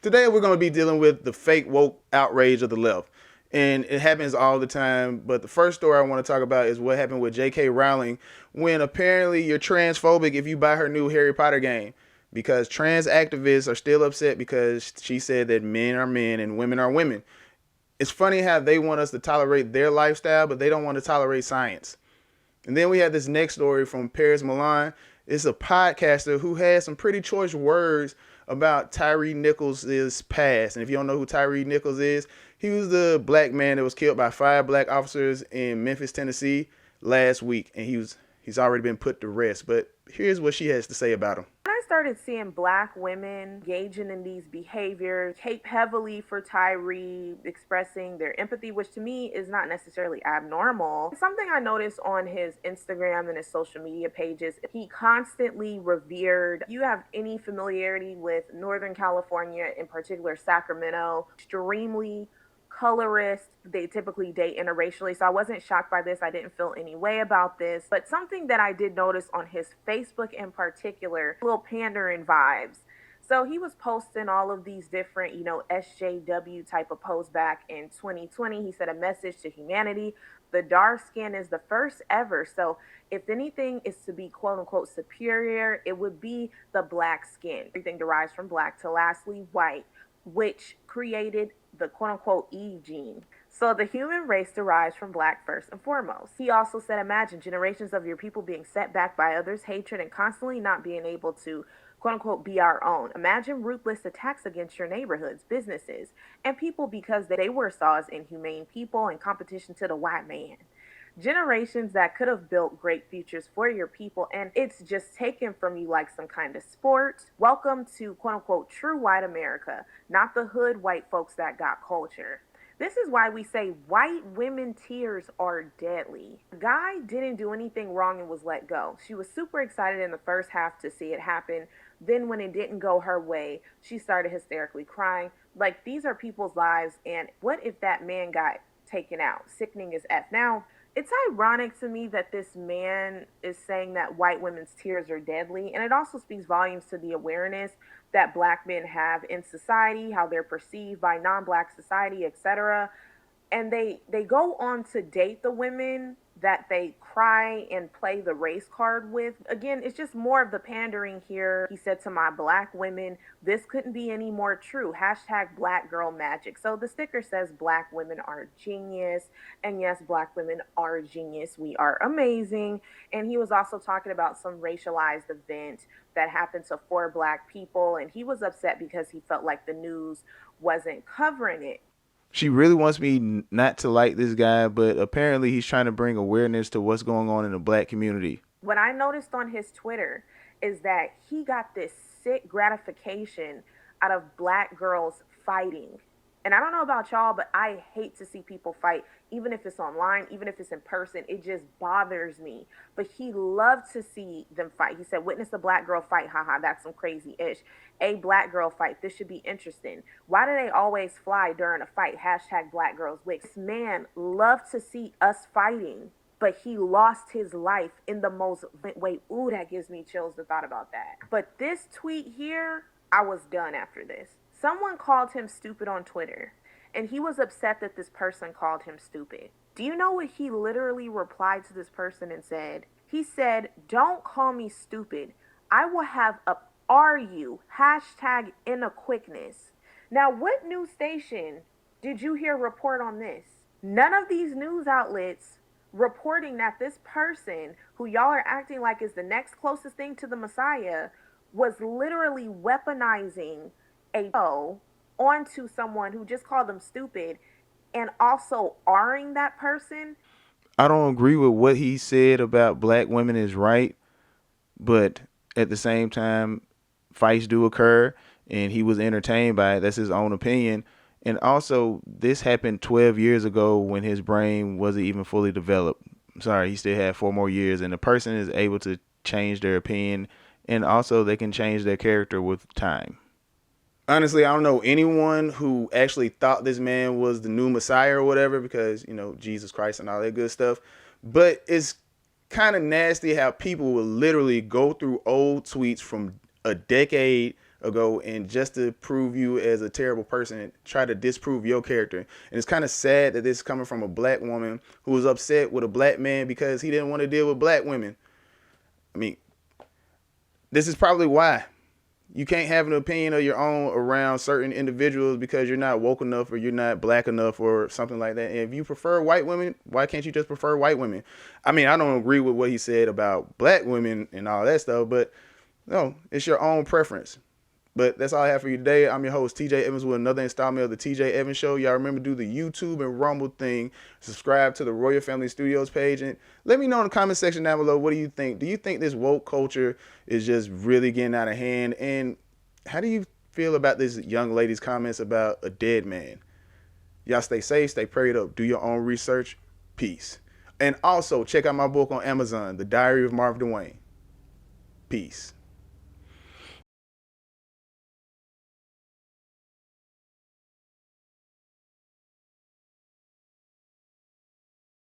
Today we're going to be dealing with the fake woke outrage of the left. And it happens all the time. But the first story I want to talk about is what happened with J.K. Rowling when apparently you're transphobic if you buy her new Harry Potter game. Because trans activists are still upset because she said that men are men and women are women. It's funny how they want us to tolerate their lifestyle, but they don't want to tolerate science. And then we have this next story from Paris Milan. It's a podcaster who had some pretty choice words about Tyre Nichols' past. And if you don't know who Tyre Nichols is, he was the black man that was killed by 5 black officers in Memphis, Tennessee last week. And he's already been put to rest. But here's what she has to say about him. I started seeing black women engaging in these behaviors, cape heavily for Tyre, expressing their empathy, which to me is not necessarily abnormal. Something I noticed on his Instagram and his social media pages, he constantly revered. If you have any familiarity with Northern California, in particular Sacramento, extremely colorist. They typically date interracially. So I wasn't shocked by this. I didn't feel any way about this. But something that I did notice on his Facebook in particular, little pandering vibes. So he was posting all of these different, SJW type of posts back in 2020. He said a message to humanity. The dark skin is the first ever. So if anything is to be quote unquote superior, it would be the black skin. Everything derives from black to lastly white, which created the quote unquote Eve gene. So the human race derives from black first and foremost. He also said, imagine generations of your people being set back by others' hatred and constantly not being able to quote unquote be our own. Imagine ruthless attacks against your neighborhoods, businesses, and people because they were saw as inhumane people in competition to the white man. Generations that could have built great futures for your people, and it's just taken from you like some kind of sport. Welcome to quote unquote true white America, not the hood white folks that got culture. This is why we say white women tears are deadly. The guy didn't do anything wrong and was let go. She was super excited in the first half to see it happen. Then when it didn't go her way, she started hysterically crying. Like, these are people's lives, and what if that man got taken out? Sickening as F. Now, it's ironic to me that this man is saying that white women's tears are deadly, and it also speaks volumes to the awareness that black men have in society, how they're perceived by non-black society, etc. And they go on to date the women that they cry and play the race card with. Again, it's just more of the pandering here. He said to my black women, this couldn't be any more true. Hashtag black girl magic. So the sticker says black women are genius. And yes, black women are genius. We are amazing. And he was also talking about some racialized event that happened to 4 black people. And he was upset because he felt like the news wasn't covering it. She really wants me not to like this guy, but apparently he's trying to bring awareness to what's going on in the black community. What I noticed on his Twitter is that he got this sick gratification out of black girls fighting. And I don't know about y'all, but I hate to see people fight, even if it's online, even if it's in person. It just bothers me. But he loved to see them fight. He said, witness a black girl fight. Haha, that's some crazy ish. A black girl fight. This should be interesting. Why do they always fly during a fight? Hashtag black girls wig. This man loved to see us fighting, but he lost his life in the most way. Ooh, that gives me chills to thought about that. But this tweet here, I was done after this. Someone called him stupid on Twitter, and he was upset that this person called him stupid. Do you know what he literally replied to this person and said? He said, don't call me stupid. I will have a are you, hashtag in a quickness. Now, what news station did you hear report on this? None of these news outlets reporting that this person, who y'all are acting like is the next closest thing to the Messiah, was literally weaponizing a onto someone who just called them stupid and also R-ing that person. I don't agree with what he said about black women is right, but at the same time, fights do occur, and he was entertained by it. That's his own opinion. And also, this happened 12 years ago when his brain wasn't even fully developed. Sorry, he still had 4 more years, and the person is able to change their opinion, and also they can change their character with time. Honestly, I don't know anyone who actually thought this man was the new Messiah or whatever, because, Jesus Christ and all that good stuff. But it's kind of nasty how people will literally go through old tweets from a decade ago, and just to prove you as a terrible person, try to disprove your character. And it's kind of sad that this is coming from a black woman who was upset with a black man because he didn't want to deal with black women. I mean, this is probably why you can't have an opinion of your own around certain individuals because you're not woke enough or you're not black enough or something like that. And if you prefer white women, why can't you just prefer white women? I mean, I don't agree with what he said about black women and all that stuff, but no, it's your own preference. But that's all I have for you today. I'm your host, TJ Evans, with another installment of the TJ Evans Show. Y'all remember to do the YouTube and Rumble thing. Subscribe to the Royal Family Studios page. And let me know in the comment section down below, what do you think? Do you think this woke culture is just really getting out of hand? And how do you feel about this young lady's comments about a dead man? Y'all stay safe, stay prayed up, do your own research. Peace. And also, check out my book on Amazon, The Diary of Marvin DeWayne. Peace.